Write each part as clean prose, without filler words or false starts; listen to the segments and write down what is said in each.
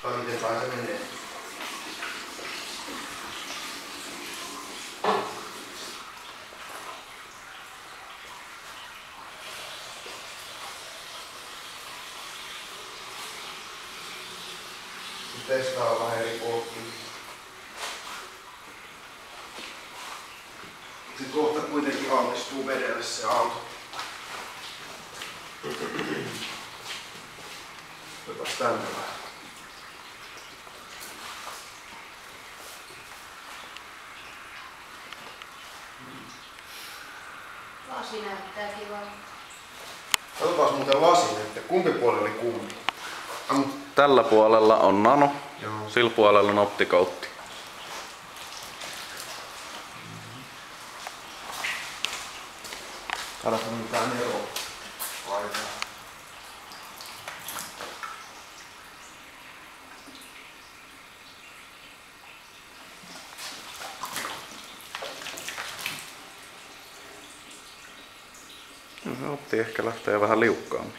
Miten päin se menee? Testaa vähän eri polttia. Se kohta kuitenkin allistuu vedelle se auto. Otetaan tänne vähän. Lasi näyttää kivalta. Katsotaan muuten lasin, että kumpi puoli oli kumpi. Tällä puolella on nano, Joo. sillä puolella on optikoutti. Katsotaan mitään eroa. Laitetaan. No, opti ehkä lähtee vähän liukkaammin.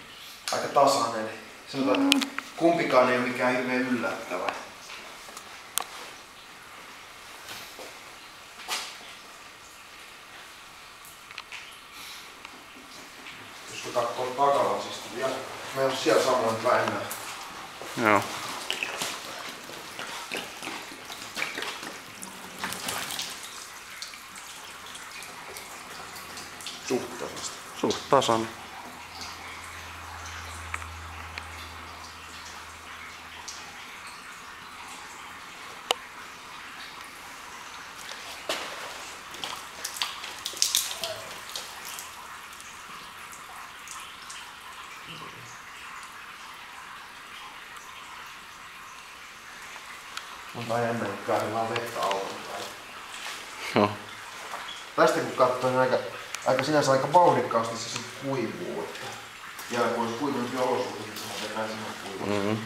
Aika tasainen. Sanotaan, että kumpikaan ei ole mikään hirveän yllättävä. Jos kun katsoo takalasista vielä, meillä on siellä samoin päin. Joo. Suht tasasta. Suht tasainen. Mutta jännä, että kaadellaan vettä auton päälle. Joo. Tästä kun katsoo, niin sinänsä aika vauhdikkaasti se kuivuu. Että ja kun olisi kuivempi olosuhteet, niin se vetää sinne kuivuun.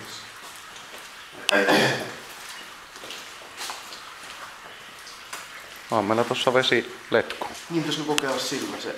On meillä tossa vesiletku. Niin pitäisikö kokeilla sillä se